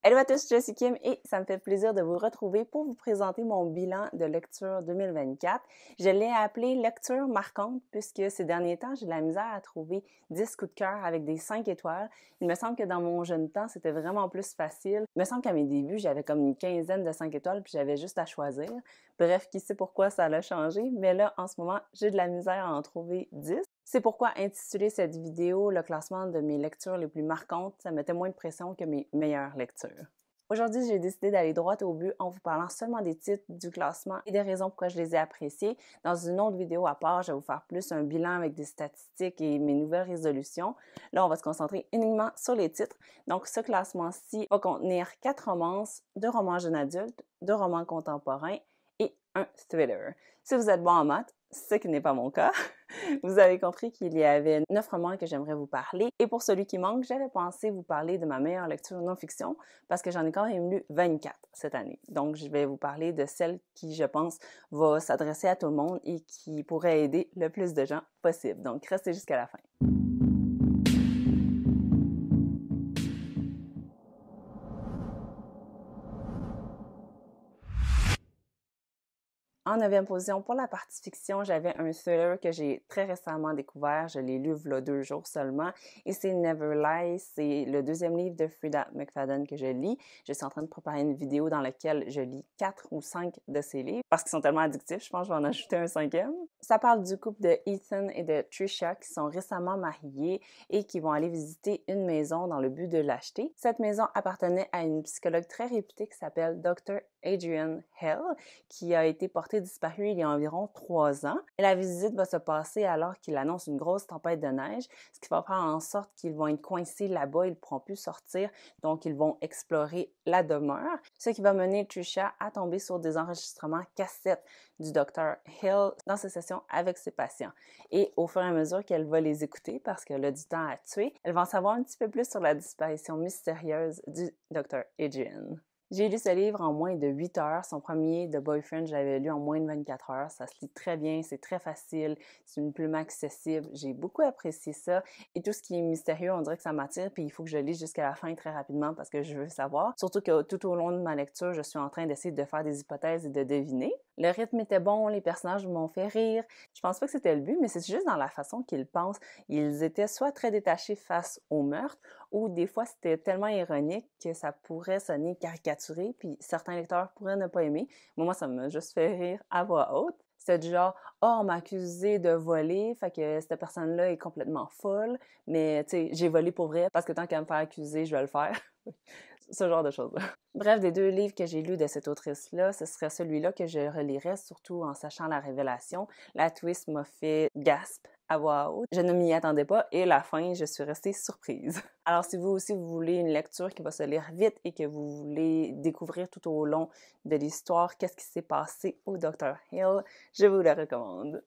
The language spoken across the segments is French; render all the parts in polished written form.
Hello à tous, je suis Kim et ça me fait plaisir de vous retrouver pour vous présenter mon bilan de lecture 2024. Je l'ai appelé lecture marquante puisque ces derniers temps, j'ai de la misère à trouver 10 coups de cœur avec des 5 étoiles. Il me semble que dans mon jeune temps, c'était vraiment plus facile. Il me semble qu'à mes débuts, j'avais comme une quinzaine de 5 étoiles puis j'avais juste à choisir. Bref, qui sait pourquoi ça a changé, mais là, en ce moment, j'ai de la misère à en trouver 10. C'est pourquoi intituler cette vidéo le classement de mes lectures les plus marquantes, ça mettait moins de pression que mes meilleures lectures. Aujourd'hui, j'ai décidé d'aller droit au but en vous parlant seulement des titres du classement et des raisons pourquoi je les ai appréciés. Dans une autre vidéo à part, je vais vous faire plus un bilan avec des statistiques et mes nouvelles résolutions. Là, on va se concentrer uniquement sur les titres. Donc, ce classement-ci va contenir 4 romances, 2 romans jeunes adultes, 2 romans contemporains et un thriller. Si vous êtes bon en maths, ce qui n'est pas mon cas, vous avez compris qu'il y avait 9 romans que j'aimerais vous parler. Et pour celui qui manque, j'avais pensé vous parler de ma meilleure lecture non-fiction parce que j'en ai quand même lu 24 cette année. Donc, je vais vous parler de celle qui, je pense, va s'adresser à tout le monde et qui pourrait aider le plus de gens possible. Donc, restez jusqu'à la fin. En 9e position, pour la partie fiction, j'avais un thriller que j'ai très récemment découvert. Je l'ai lu il y a 2 jours seulement. Et c'est Never Lie. C'est le 2e livre de Freida McFadden que je lis. Je suis en train de préparer une vidéo dans laquelle je lis 4 ou 5 de ces livres parce qu'ils sont tellement addictifs. Je pense que je vais en ajouter un 5e. Ça parle du couple de Ethan et de Trisha qui sont récemment mariés et qui vont aller visiter une maison dans le but de l'acheter. Cette maison appartenait à une psychologue très réputée qui s'appelle Dr. Adrienne Hell, qui a été portée disparue il y a environ 3 ans. Et la visite va se passer alors qu'il annonce une grosse tempête de neige, ce qui va faire en sorte qu'ils vont être coincés là-bas, ils ne pourront plus sortir, donc ils vont explorer la demeure, ce qui va mener Trisha à tomber sur des enregistrements cassettes du Dr. Hill dans ses sessions avec ses patients. Et au fur et à mesure qu'elle va les écouter, parce qu'elle a du temps à tuer, elle va en savoir un petit peu plus sur la disparition mystérieuse du Dr. Adrian. J'ai lu ce livre en moins de 8 heures. Son premier, The Boyfriend, je l'avais lu en moins de 24 heures. Ça se lit très bien, c'est très facile, c'est une plume accessible. J'ai beaucoup apprécié ça. Et tout ce qui est mystérieux, on dirait que ça m'attire, puis il faut que je lise jusqu'à la fin très rapidement parce que je veux savoir. Surtout que tout au long de ma lecture, je suis en train d'essayer de faire des hypothèses et de deviner. Le rythme était bon, les personnages m'ont fait rire. Je pense pas que c'était le but, mais c'est juste dans la façon qu'ils pensent. Ils étaient soit très détachés face au meurtre, ou des fois c'était tellement ironique que ça pourrait sonner caricaturé, puis certains lecteurs pourraient ne pas aimer. Moi, ça m'a juste fait rire à voix haute. C'était du genre, oh, on m'a accusé de voler, fait que cette personne-là est complètement folle, mais tu sais, j'ai volé pour vrai, parce que tant qu'à me faire accuser, je vais le faire. Ce genre de choses-là. Bref, des 2 livres que j'ai lus de cette autrice-là, ce serait celui-là que je relirais, surtout en sachant la révélation. La twist m'a fait gasp à voix haute. Je ne m'y attendais pas et la fin, je suis restée surprise. Alors, si vous aussi, vous voulez une lecture qui va se lire vite et que vous voulez découvrir tout au long de l'histoire qu'est-ce qui s'est passé au Dr. Hill, je vous le recommande.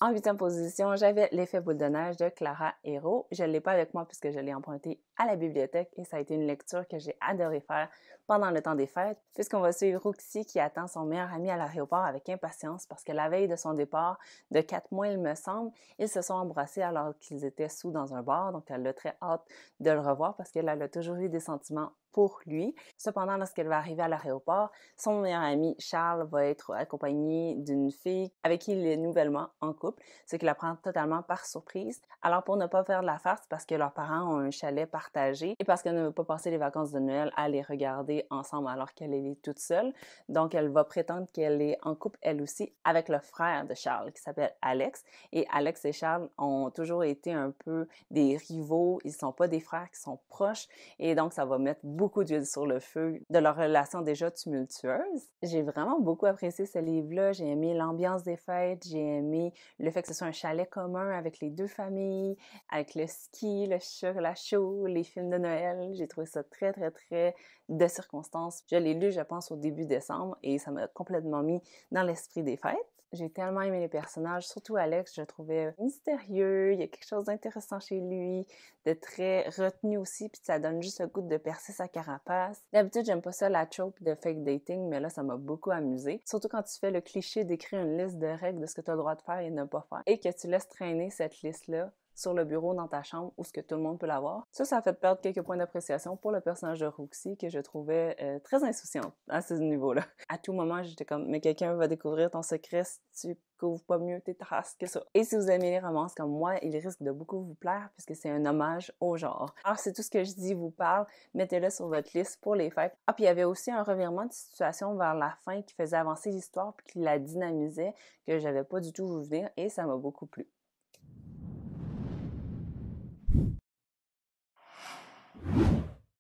En 8e position, j'avais L'effet boule de neige de Clara Hérault. Je ne l'ai pas avec moi puisque je l'ai emprunté à la bibliothèque et ça a été une lecture que j'ai adoré faire pendant le temps des fêtes puisqu'on va suivre Roxy qui attend son meilleur ami à l'aéroport avec impatience parce que la veille de son départ, de 4 mois il me semble, ils se sont embrassés alors qu'ils étaient sous dans un bar, donc elle a très hâte de le revoir parce qu'elle a toujours eu des sentiments pour lui. Cependant, lorsqu'elle va arriver à l'aéroport, son meilleur ami Charles va être accompagné d'une fille avec qui il est nouvellement en couple, ce qui la prend totalement par surprise. Alors pour ne pas faire de la farce, parce que leurs parents ont un chalet partagé et parce qu'elle ne veut pas passer les vacances de Noël à les regarder ensemble alors qu'elle est toute seule, donc elle va prétendre qu'elle est en couple elle aussi avec le frère de Charles qui s'appelle Alex. Et Alex et Charles ont toujours été un peu des rivaux, ils ne sont pas des frères qui sont proches et donc ça va mettre beaucoup d'huile sur le feu de leur relation déjà tumultueuse. J'ai vraiment beaucoup apprécié ce livre-là. J'ai aimé l'ambiance des fêtes, j'ai aimé le fait que ce soit un chalet commun avec les 2 familles, avec le ski, le chocolat chaud, les films de Noël. J'ai trouvé ça très, très, très de circonstance. Je l'ai lu, je pense, au début décembre et ça m'a complètement mis dans l'esprit des fêtes. J'ai tellement aimé les personnages, surtout Alex, je le trouvais mystérieux, il y a quelque chose d'intéressant chez lui, de très retenu aussi, puis ça donne juste le goût de percer sa carapace. D'habitude, j'aime pas ça, la trope de fake dating, mais là, ça m'a beaucoup amusé. Surtout quand tu fais le cliché d'écrire une liste de règles de ce que tu as le droit de faire et ne pas faire, et que tu laisses traîner cette liste-là sur le bureau dans ta chambre où ce que tout le monde peut l'avoir. Ça a fait perdre quelques points d'appréciation pour le personnage de Roxy que je trouvais très insouciante à ce niveau-là. À tout moment, j'étais comme, mais quelqu'un va découvrir ton secret si tu couvres pas mieux tes traces que ça. Et si vous aimez les romances comme moi, il risque de beaucoup vous plaire puisque c'est un hommage au genre. Alors, si tout ce que je dis vous parle, mettez-le sur votre liste pour les fêtes. Ah, puis il y avait aussi un revirement de situation vers la fin qui faisait avancer l'histoire puis qui la dynamisait que j'avais pas du tout vu venir et ça m'a beaucoup plu.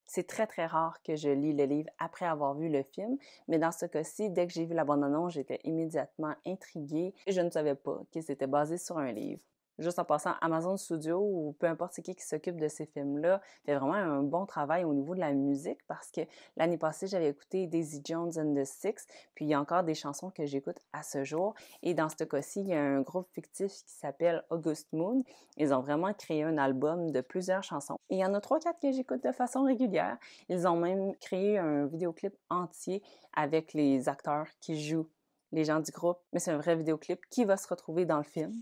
C'est très, très rare que je lis le livre après avoir vu le film, mais dans ce cas-ci, dès que j'ai vu la bande-annonce, j'étais immédiatement intriguée et je ne savais pas que c'était basé sur un livre. Juste en passant, Amazon Studios ou peu importe c'est qui s'occupe de ces films-là fait vraiment un bon travail au niveau de la musique parce que l'année passée, j'avais écouté Daisy Jones and the Six, puis il y a encore des chansons que j'écoute à ce jour. Et dans ce cas-ci, il y a un groupe fictif qui s'appelle August Moon. Ils ont vraiment créé un album de plusieurs chansons. Et il y en a 3-4 que j'écoute de façon régulière. Ils ont même créé un vidéoclip entier avec les acteurs qui jouent les gens du groupe. Mais c'est un vrai vidéoclip qui va se retrouver dans le film.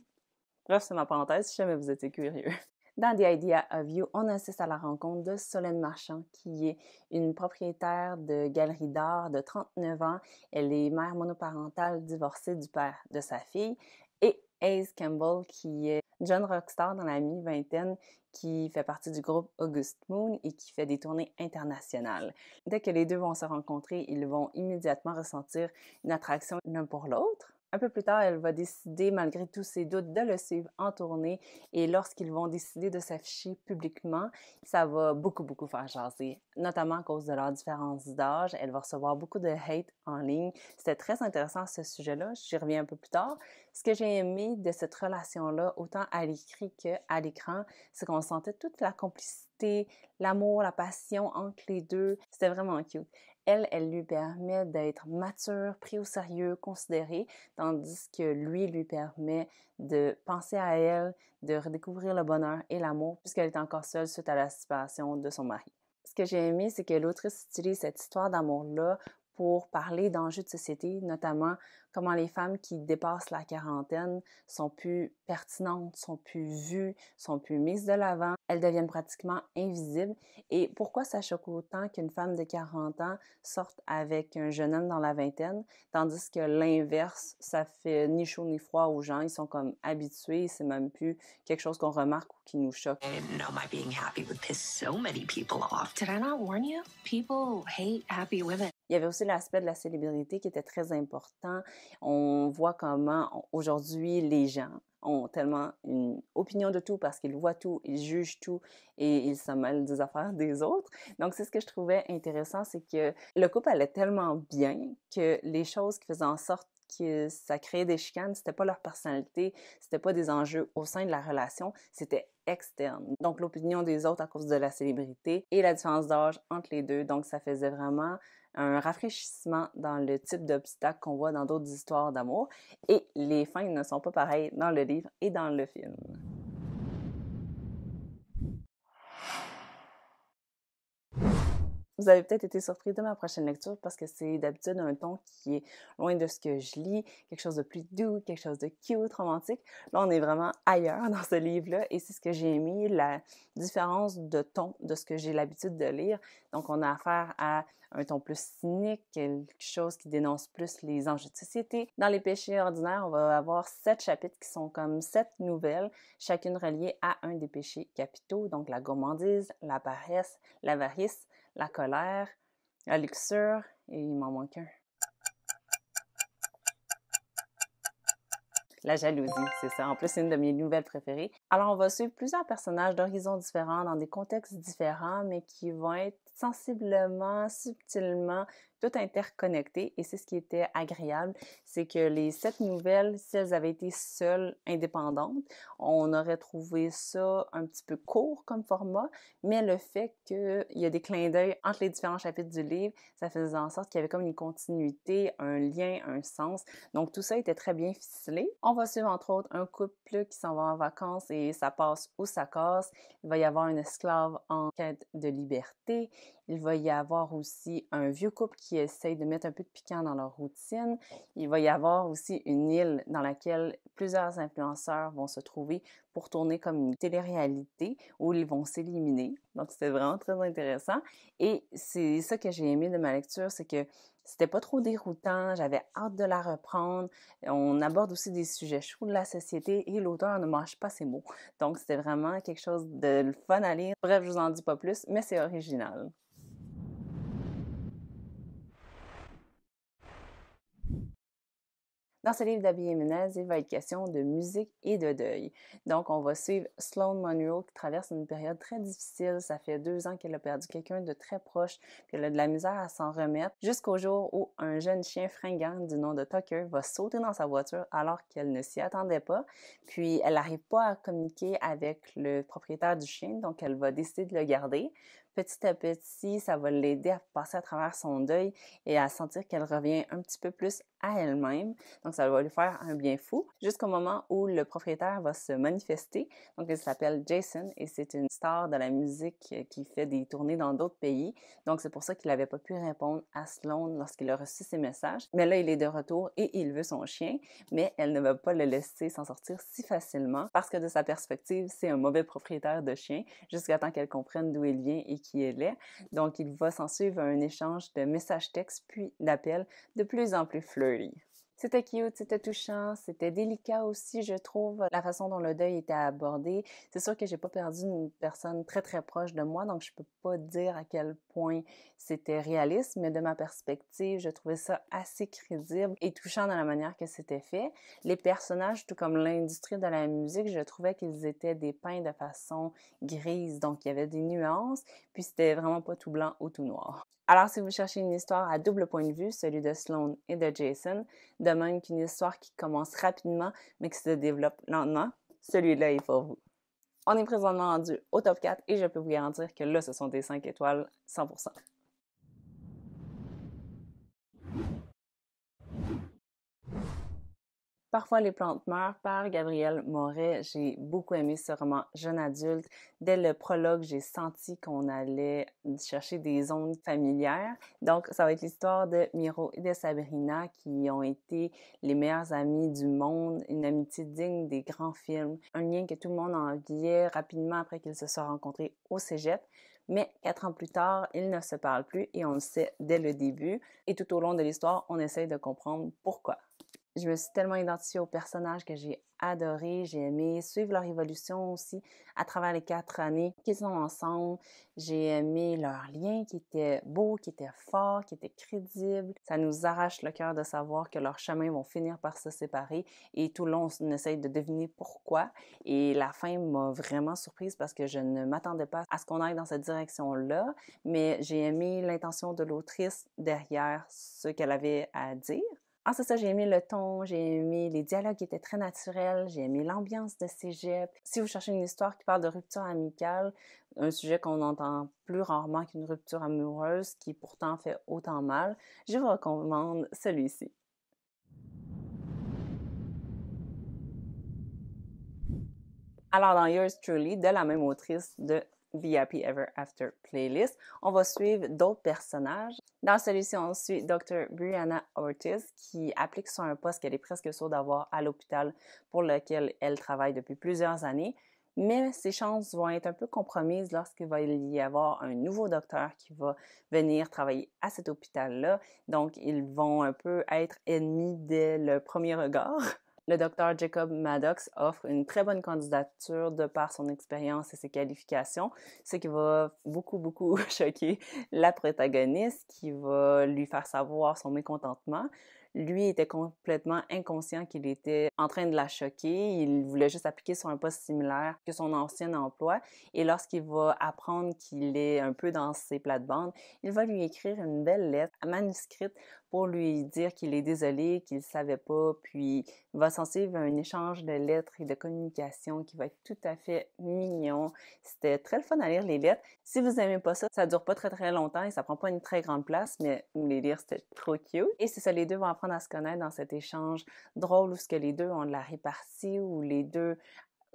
Bref, c'est ma parenthèse si jamais vous étiez curieux. Dans The Idea of You, on assiste à la rencontre de Solène Marchand, qui est une propriétaire de galerie d'art de 39 ans. Elle est mère monoparentale divorcée du père de sa fille. Et Hayes Campbell, qui est une jeune rockstar dans la mi-vingtaine, qui fait partie du groupe August Moon et qui fait des tournées internationales. Dès que les deux vont se rencontrer, ils vont immédiatement ressentir une attraction l'un pour l'autre. Un peu plus tard, elle va décider, malgré tous ses doutes, de le suivre en tournée. Et lorsqu'ils vont décider de s'afficher publiquement, ça va beaucoup faire jaser, notamment à cause de leur différence d'âge. Elle va recevoir beaucoup de hate en ligne. C'était très intéressant ce sujet-là. J'y reviens un peu plus tard. Ce que j'ai aimé de cette relation-là, autant à l'écrit qu'à l'écran, c'est qu'on sentait toute la complicité, l'amour, la passion entre les deux. C'était vraiment cute. Elle lui permet d'être mature, pris au sérieux, considéré, tandis que lui permet de penser à elle, de redécouvrir le bonheur et l'amour, puisqu'elle est encore seule suite à la séparation de son mari. Ce que j'ai aimé, c'est que l'autrice utilise cette histoire d'amour-là pour parler d'enjeux de société, notamment comment les femmes qui dépassent la quarantaine sont plus pertinentes, sont plus vues, sont plus mises de l'avant, elles deviennent pratiquement invisibles. Et pourquoi ça choque autant qu'une femme de 40 ans sorte avec un jeune homme dans la vingtaine, tandis que l'inverse, ça fait ni chaud ni froid aux gens, ils sont comme habitués, c'est même plus quelque chose qu'on remarque ou qui nous choque. I didn't know my being happy would piss so many people off. Did I not warn you? People hate happy women. Il y avait aussi l'aspect de la célébrité qui était très important. On voit comment aujourd'hui les gens ont tellement une opinion de tout parce qu'ils voient tout, ils jugent tout et ils se mêlent des affaires des autres. Donc c'est ce que je trouvais intéressant, c'est que le couple allait tellement bien que les choses qui faisaient en sorte que ça créait des chicanes, c'était pas leur personnalité, c'était pas des enjeux au sein de la relation, c'était externe. Donc l'opinion des autres à cause de la célébrité et la différence d'âge entre les deux. Donc ça faisait vraiment un rafraîchissement dans le type d'obstacle qu'on voit dans d'autres histoires d'amour. Et les fins ne sont pas pareilles dans le livre et dans le film. Vous avez peut-être été surpris de ma prochaine lecture parce que c'est d'habitude un ton qui est loin de ce que je lis, quelque chose de plus doux, quelque chose de cute, romantique. Là, on est vraiment ailleurs dans ce livre-là et c'est ce que j'ai aimé, la différence de ton de ce que j'ai l'habitude de lire. Donc, on a affaire à un ton plus cynique, quelque chose qui dénonce plus les enjeux de société. Dans Les péchés ordinaires, on va avoir 7 chapitres qui sont comme 7 nouvelles, chacune reliée à un des péchés capitaux, donc la gourmandise, la paresse, l'avarice, la colère, la luxure, et il m'en manque un. La jalousie, c'est ça. En plus, c'est une de mes nouvelles préférées. Alors, on va suivre plusieurs personnages d'horizons différents, dans des contextes différents, mais qui vont être sensiblement, subtilement, tout interconnectés. Et c'est ce qui était agréable, c'est que les 7 nouvelles, si elles avaient été seules, indépendantes, on aurait trouvé ça un petit peu court comme format, mais le fait qu'il y a des clins d'œil entre les différents chapitres du livre, ça faisait en sorte qu'il y avait comme une continuité, un lien, un sens. Donc, tout ça était très bien ficelé. On va suivre, entre autres, un couple qui s'en va en vacances et ça passe ou ça casse. Il va y avoir un esclave en quête de liberté. Il va y avoir aussi un vieux couple qui qui essayent de mettre un peu de piquant dans leur routine. Il va y avoir aussi une île dans laquelle plusieurs influenceurs vont se trouver pour tourner comme une télé-réalité où ils vont s'éliminer. Donc, c'était vraiment très intéressant. Et c'est ça que j'ai aimé de ma lecture, c'est que c'était pas trop déroutant, j'avais hâte de la reprendre. On aborde aussi des sujets chauds de la société et l'auteur ne mâche pas ses mots. Donc, c'était vraiment quelque chose de fun à lire. Bref, je vous en dis pas plus, mais c'est original. Dans ce livre d'Abby Jiménez, il va être question de musique et de deuil. Donc, on va suivre Sloane Monroe qui traverse une période très difficile. Ça fait 2 ans qu'elle a perdu quelqu'un de très proche, puis elle a de la misère à s'en remettre, jusqu'au jour où un jeune chien fringant du nom de Tucker va sauter dans sa voiture alors qu'elle ne s'y attendait pas. Puis, elle n'arrive pas à communiquer avec le propriétaire du chien, donc elle va décider de le garder. Petit à petit, ça va l'aider à passer à travers son deuil et à sentir qu'elle revient un petit peu plus à elle-même. Donc, ça va lui faire un bien fou jusqu'au moment où le propriétaire va se manifester. Donc, il s'appelle Jason et c'est une star de la musique qui fait des tournées dans d'autres pays. Donc, c'est pour ça qu'il n'avait pas pu répondre à Sloane lorsqu'il a reçu ses messages. Mais là, il est de retour et il veut son chien, mais elle ne va pas le laisser s'en sortir si facilement parce que de sa perspective, c'est un mauvais propriétaire de chien jusqu'à temps qu'elle comprenne d'où il vient et qui elle est. Donc, il va s'en suivre un échange de messages textes puis d'appels de plus en plus flirty. C'était cute, c'était touchant, c'était délicat aussi, je trouve, la façon dont le deuil était abordé. C'est sûr que j'ai pas perdu une personne très très proche de moi, donc je peux pas dire à quel point c'était réaliste, mais de ma perspective, je trouvais ça assez crédible et touchant dans la manière que c'était fait. Les personnages, tout comme l'industrie de la musique, je trouvais qu'ils étaient dépeints de façon grise, donc il y avait des nuances, puis c'était vraiment pas tout blanc ou tout noir. Alors, si vous cherchez une histoire à double point de vue, celui de Sloane et de Jason, de même qu'une histoire qui commence rapidement mais qui se développe lentement, celui-là est pour vous. On est présentement rendu au top 4 et je peux vous garantir que là, ce sont des 5 étoiles 100%. Parfois, les plantes meurent par Gabrielle Moret. J'ai beaucoup aimé ce roman jeune adulte. Dès le prologue, j'ai senti qu'on allait chercher des zones familières. Donc, ça va être l'histoire de Miro et de Sabrina qui ont été les meilleurs amis du monde, une amitié digne des grands films, un lien que tout le monde enviait rapidement après qu'ils se soient rencontrés au cégep. Mais 4 ans plus tard, ils ne se parlent plus et on le sait dès le début. Et tout au long de l'histoire, on essaye de comprendre pourquoi. Je me suis tellement identifiée aux personnages que j'ai adoré, j'ai aimé suivre leur évolution aussi à travers les 4 années qu'ils sont ensemble. J'ai aimé leur lien qui était beau, qui était fort, qui était crédible. Ça nous arrache le cœur de savoir que leurs chemins vont finir par se séparer et tout le long on essaye de deviner pourquoi. Et la fin m'a vraiment surprise parce que je ne m'attendais pas à ce qu'on aille dans cette direction-là, mais j'ai aimé l'intention de l'autrice derrière ce qu'elle avait à dire. Ah, c'est ça, j'ai aimé le ton, j'ai aimé les dialogues qui étaient très naturels, j'ai aimé l'ambiance de cégep. Si vous cherchez une histoire qui parle de rupture amicale, un sujet qu'on entend plus rarement qu'une rupture amoureuse, qui pourtant fait autant mal, je vous recommande celui-ci. Alors, dans Yours Truly, de la même autrice de The Happy Ever After playlist, on va suivre d'autres personnages. Dans celui-ci, on suit Dr. Brianna Ortiz qui applique sur un poste qu'elle est presque sûre d'avoir à l'hôpital pour lequel elle travaille depuis plusieurs années. Mais ses chances vont être un peu compromises lorsqu'il va y avoir un nouveau docteur qui va venir travailler à cet hôpital-là. Donc, ils vont un peu être ennemis dès le premier regard. Le docteur Jacob Maddox offre une très bonne candidature de par son expérience et ses qualifications, ce qui va beaucoup choquer la protagoniste, qui va lui faire savoir son mécontentement. Lui était complètement inconscient qu'il était en train de la choquer. Il voulait juste appliquer sur un poste similaire que son ancien emploi. Et lorsqu'il va apprendre qu'il est un peu dans ses plates-bandes, il va lui écrire une belle lettre manuscrite pour lui dire qu'il est désolé, qu'il ne savait pas, puis il va s'en suivre un échange de lettres et de communication qui va être tout à fait mignon. C'était très le fun à lire les lettres. Si vous n'aimez pas ça, ça dure pas très longtemps et ça prend pas une très grande place, mais les lire, c'était trop cute. Et c'est ça, les deux vont apprendre à se connaître dans cet échange drôle où ce que les deux ont de la répartie, où les deux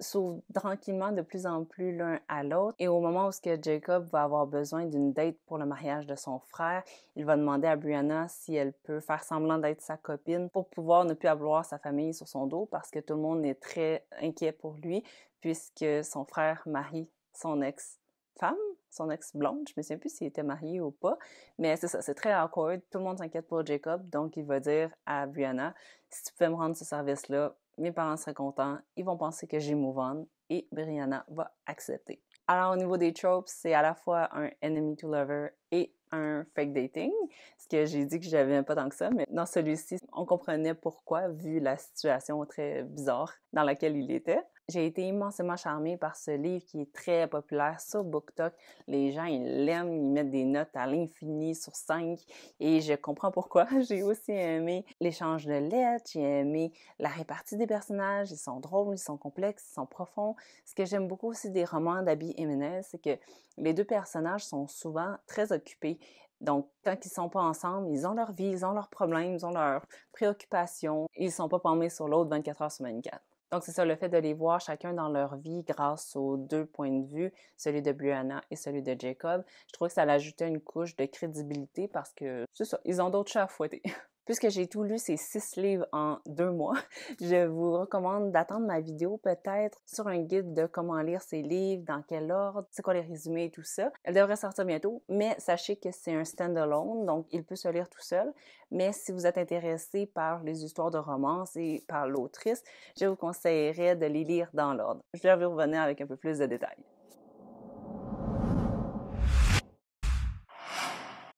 s'ouvrent tranquillement de plus en plus l'un à l'autre. Et au moment où ce que Jacob va avoir besoin d'une date pour le mariage de son frère, il va demander à Brianna si elle peut faire semblant d'être sa copine pour pouvoir ne plus avoir sa famille sur son dos parce que tout le monde est très inquiet pour lui puisque son frère marie son ex-femme, son ex-blonde. Je me souviens plus s'il était marié ou pas, mais c'est ça, c'est très awkward. Tout le monde s'inquiète pour Jacob, donc il va dire à Brianna, si tu pouvais me rendre ce service-là, mes parents seraient contents, ils vont penser que j'ai move on et Brianna va accepter. Alors au niveau des tropes, c'est à la fois un enemy to lover et un fake dating, ce que j'ai dit que j'avais pas tant que ça, mais dans celui-ci, on comprenait pourquoi vu la situation très bizarre dans laquelle il était. J'ai été immensément charmée par ce livre qui est très populaire sur BookTok. Les gens, ils l'aiment, ils mettent des notes à l'infini sur 5 et je comprends pourquoi. J'ai aussi aimé l'échange de lettres, j'ai aimé la répartie des personnages, ils sont drôles, ils sont complexes, ils sont profonds. Ce que j'aime beaucoup aussi des romans d'Abby Jiménez, c'est que les deux personnages sont souvent très occupés. Donc, quand ils sont pas ensemble, ils ont leur vie, ils ont leurs problèmes, ils ont leurs préoccupations. Ils sont pas palmés sur l'autre 24 heures sur 24. Donc, c'est ça, le fait de les voir chacun dans leur vie grâce aux deux points de vue, celui de Brianna et celui de Jacob, je trouve que ça l'ajoutait une couche de crédibilité parce que, c'est ça, ils ont d'autres chats à fouetter. Puisque j'ai tout lu ces 6 livres en 2 mois, je vous recommande d'attendre ma vidéo peut-être sur un guide de comment lire ces livres, dans quel ordre, c'est quoi les résumés et tout ça. Elle devrait sortir bientôt, mais sachez que c'est un stand-alone, donc il peut se lire tout seul. Mais si vous êtes intéressé par les histoires de romance et par l'autrice, je vous conseillerais de les lire dans l'ordre. Je vais vous revenir avec un peu plus de détails.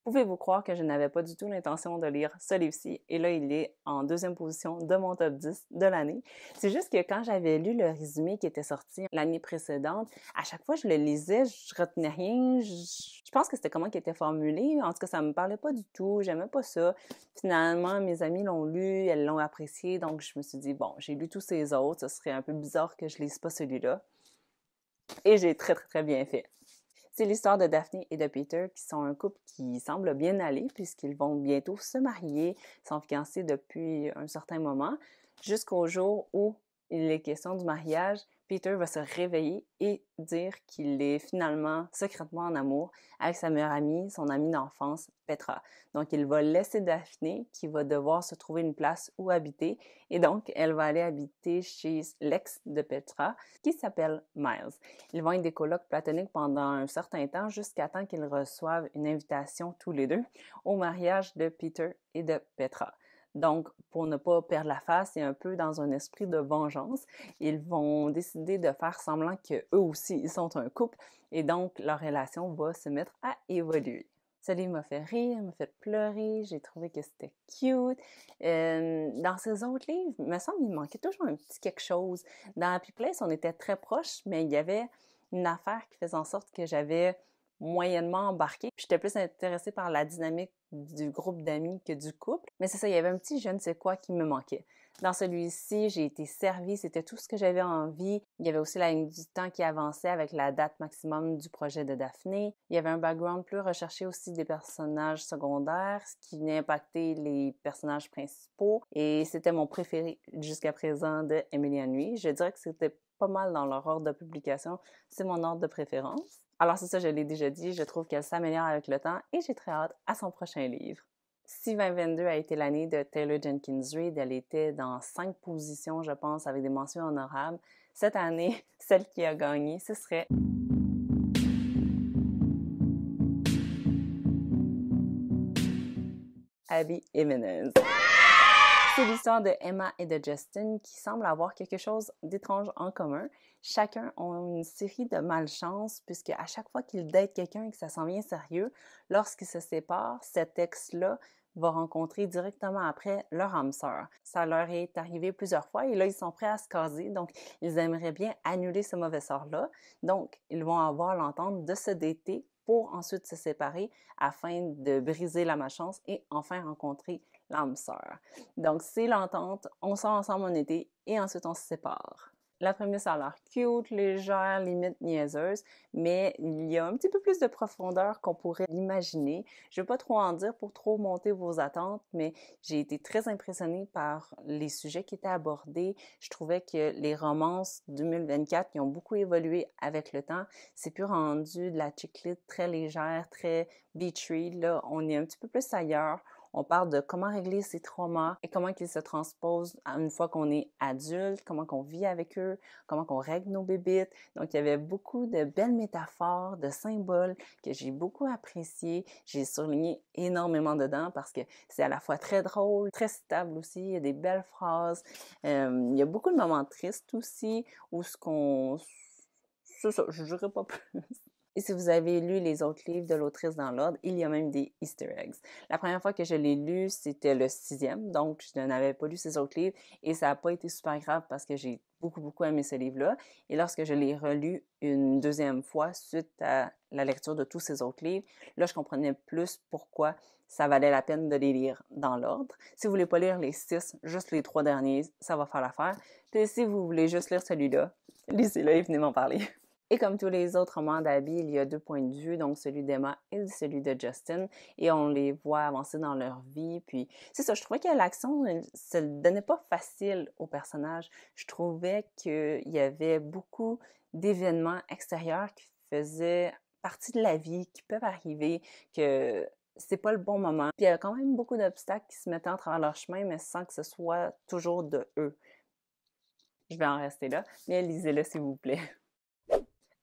Pouvez-vous croire que je n'avais pas du tout l'intention de lire ce livre-ci? Et là, il est en deuxième position de mon top 10 de l'année. C'est juste que quand j'avais lu le résumé qui était sorti l'année précédente, à chaque fois que je le lisais, je retenais rien. Je pense que c'était comment qu'il était formulé. En tout cas, ça me parlait pas du tout. J'aimais pas ça. Finalement, mes amies l'ont lu, elles l'ont apprécié. Donc, je me suis dit, bon, j'ai lu tous ces autres. Ce serait un peu bizarre que je lise pas celui-là. Et j'ai très, très, très bien fait. C'est l'histoire de Daphne et de Peter qui sont un couple qui semble bien aller puisqu'ils vont bientôt se marier, ils sont fiancés depuis un certain moment, jusqu'au jour où il est question du mariage. Peter va se réveiller et dire qu'il est finalement secrètement en amour avec sa meilleure amie, son amie d'enfance, Petra. Donc, il va laisser Daphne qui va devoir se trouver une place où habiter et donc, elle va aller habiter chez l'ex de Petra qui s'appelle Miles. Ils vont être des colocs platoniques pendant un certain temps jusqu'à temps qu'ils reçoivent une invitation tous les deux au mariage de Peter et de Petra. Donc, pour ne pas perdre la face et un peu dans un esprit de vengeance, ils vont décider de faire semblant qu'eux aussi, ils sont un couple et donc leur relation va se mettre à évoluer. Ce livre m'a fait rire, m'a fait pleurer, j'ai trouvé que c'était cute. Dans ces autres livres, il me semble qu'il manquait toujours un petit quelque chose. Dans Happy Place, on était très proches, mais il y avait une affaire qui faisait en sorte que j'avais moyennement embarqué. J'étais plus intéressée par la dynamique du groupe d'amis que du couple. Mais c'est ça, il y avait un petit je ne sais quoi qui me manquait. Dans celui-ci, j'ai été servie, c'était tout ce que j'avais envie. Il y avait aussi la ligne du temps qui avançait avec la date maximum du projet de Daphne. Il y avait un background plus recherché aussi des personnages secondaires, ce qui venait impacter les personnages principaux. Et c'était mon préféré jusqu'à présent de Emily Henry. Je dirais que c'était pas mal dans leur ordre de publication. C'est mon ordre de préférence. Alors c'est ça, je l'ai déjà dit, je trouve qu'elle s'améliore avec le temps et j'ai très hâte à son prochain livre. Si 2022 a été l'année de Taylor Jenkins Reid, elle était dans 5 positions, je pense, avec des mentions honorables. Cette année, celle qui a gagné, ce serait Abby Jiménez. C'est l'histoire de Emma et de Justin qui semblent avoir quelque chose d'étrange en commun. Chacun a une série de malchances puisque à chaque fois qu'ils datent quelqu'un et que ça s'en vient sérieux, lorsqu'ils se séparent, cet ex-là va rencontrer directement après leur âme sœur. Ça leur est arrivé plusieurs fois et là, ils sont prêts à se caser, donc ils aimeraient bien annuler ce mauvais sort-là. Donc, ils vont avoir l'entente de se dater pour ensuite se séparer afin de briser la malchance et enfin rencontrer l'âme sœur. Donc, c'est l'entente, on sort ensemble en été et ensuite on se sépare. La prémisse a l'air cute, légère, limite niaiseuse, mais il y a un petit peu plus de profondeur qu'on pourrait l'imaginer. Je ne vais pas trop en dire pour trop monter vos attentes, mais j'ai été très impressionnée par les sujets qui étaient abordés. Je trouvais que les romances 2024 qui ont beaucoup évolué avec le temps, c'est plus rendu de la chick lit très légère, très beach read. Là, on est un petit peu plus ailleurs. On parle de comment régler ses traumas et comment ils se transposent une fois qu'on est adulte, comment qu'on vit avec eux, comment qu'on règle nos bébites. Donc, il y avait beaucoup de belles métaphores, de symboles que j'ai beaucoup appréciés. J'ai surligné énormément dedans parce que c'est à la fois très drôle, très citable aussi. Il y a des belles phrases. Il y a beaucoup de moments tristes aussi où ce qu'on... C'est ça, je ne dirais pas plus. Et si vous avez lu les autres livres de l'autrice dans l'ordre, il y a même des Easter eggs. La première fois que je l'ai lu, c'était le 6e, donc je n'avais pas lu ces autres livres et ça n'a pas été super grave parce que j'ai beaucoup aimé ce livre-là. Et lorsque je l'ai relu une deuxième fois suite à la lecture de tous ces autres livres, là, je comprenais plus pourquoi ça valait la peine de les lire dans l'ordre. Si vous voulez pas lire les 6, juste les 3 derniers, ça va faire l'affaire. Puis si vous voulez juste lire celui-là, lisez-le et venez m'en parler. Et comme tous les autres romans d'Abby, il y a 2 points de vue, donc celui d'Emma et celui de Justin, et on les voit avancer dans leur vie. Puis c'est ça, je trouvais que l'action ne se donnait pas facile aux personnages. Je trouvais qu'il y avait beaucoup d'événements extérieurs qui faisaient partie de la vie, qui peuvent arriver, que c'est pas le bon moment. Puis il y a quand même beaucoup d'obstacles qui se mettaient en travers leur chemin, mais sans que ce soit toujours de eux. Je vais en rester là, mais lisez-le s'il vous plaît.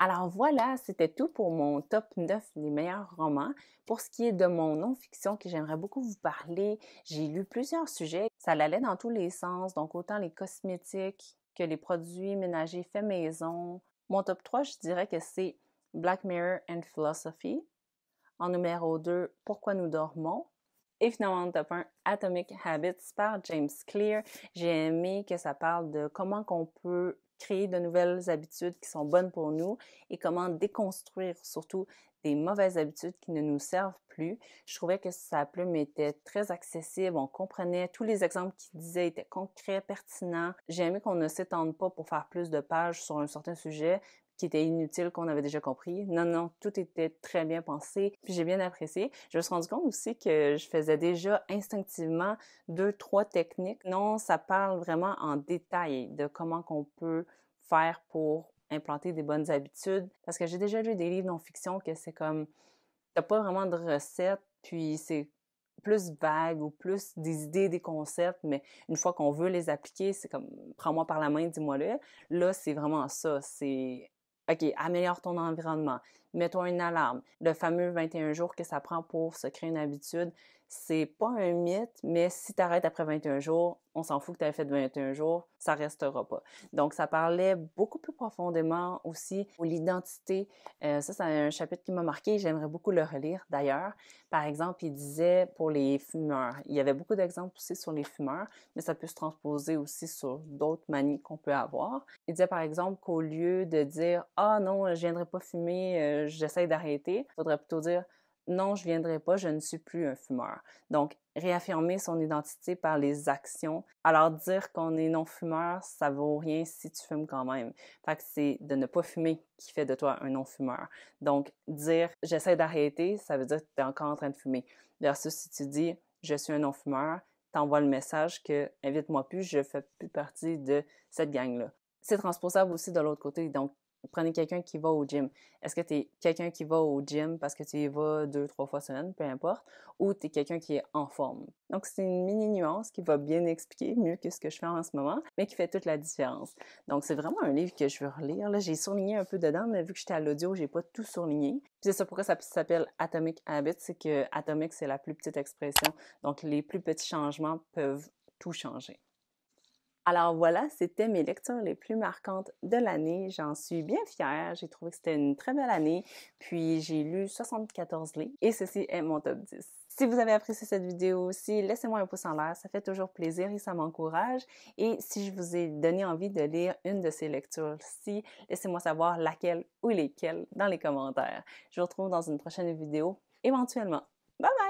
Alors voilà, c'était tout pour mon top 9 des meilleurs romans. Pour ce qui est de mon non-fiction que j'aimerais beaucoup vous parler, j'ai lu plusieurs sujets. Ça allait dans tous les sens, donc autant les cosmétiques que les produits ménagers faits maison. Mon top 3, je dirais que c'est Black Mirror and Philosophy. En numéro 2, Pourquoi nous dormons. Et finalement, en top 1, Atomic Habits par James Clear. J'ai aimé que ça parle de comment qu'on peut créer de nouvelles habitudes qui sont bonnes pour nous et comment déconstruire surtout des mauvaises habitudes qui ne nous servent plus. Je trouvais que sa plume était très accessible, on comprenait, tous les exemples qu'il disait étaient concrets, pertinents. J'ai aimé qu'on ne s'étende pas pour faire plus de pages sur un certain sujet qui était inutile, qu'on avait déjà compris. Non, tout était très bien pensé, puis j'ai bien apprécié. Je me suis rendu compte aussi que je faisais déjà instinctivement 2-3 techniques. Non, ça parle vraiment en détail de comment qu'on peut faire pour implanter des bonnes habitudes. Parce que j'ai déjà lu des livres non-fiction que c'est comme, t'as pas vraiment de recettes, puis c'est plus vague ou plus des idées, des concepts, mais une fois qu'on veut les appliquer, c'est comme, prends-moi par la main, dis-moi-le. Là, c'est vraiment ça, c'est OK, améliore ton environnement, mets-toi une alarme. Le fameux 21 jours que ça prend pour se créer une habitude, c'est pas un mythe, mais si tu arrêtes après 21 jours, on s'en fout que tu aies fait 21 jours, ça restera pas. Donc, ça parlait beaucoup plus profondément aussi de l'identité. Ça, c'est un chapitre qui m'a marqué. J'aimerais beaucoup le relire d'ailleurs. Par exemple, il disait pour les fumeurs, il y avait beaucoup d'exemples aussi sur les fumeurs, mais ça peut se transposer aussi sur d'autres manies qu'on peut avoir. Il disait par exemple qu'au lieu de dire « Ah non, je viendrai pas fumer, j'essaie d'arrêter », il faudrait plutôt dire « Non, je viendrai pas, je ne suis plus un fumeur ». Donc, réaffirmer son identité par les actions. Alors, dire qu'on est non-fumeur, ça vaut rien si tu fumes quand même. Fait que c'est de ne pas fumer qui fait de toi un non-fumeur. Donc, dire « J'essaie d'arrêter », ça veut dire que tu es encore en train de fumer. Versus si tu dis « Je suis un non-fumeur », t'envoies le message que « Invite-moi plus, je fais plus partie de cette gang-là ». C'est transposable aussi de l'autre côté. Donc, prenez quelqu'un qui va au gym. Est-ce que tu es quelqu'un qui va au gym parce que tu y vas 2-3 fois semaine, peu importe, ou tu es quelqu'un qui est en forme? Donc, c'est une mini nuance qui va bien expliquer, mieux que ce que je fais en ce moment, mais qui fait toute la différence. Donc, c'est vraiment un livre que je veux relire. Là, j'ai surligné un peu dedans, mais vu que j'étais à l'audio, j'ai pas tout surligné. Puis c'est ça pourquoi ça s'appelle Atomic Habits, c'est que Atomic, c'est la plus petite expression. Donc, les plus petits changements peuvent tout changer. Alors voilà, c'était mes lectures les plus marquantes de l'année. J'en suis bien fière. J'ai trouvé que c'était une très belle année. Puis j'ai lu 74 livres et ceci est mon top 10. Si vous avez apprécié cette vidéo aussi, laissez-moi un pouce en l'air. Ça fait toujours plaisir et ça m'encourage. Et si je vous ai donné envie de lire une de ces lectures-ci, laissez-moi savoir laquelle ou lesquelles dans les commentaires. Je vous retrouve dans une prochaine vidéo éventuellement. Bye bye!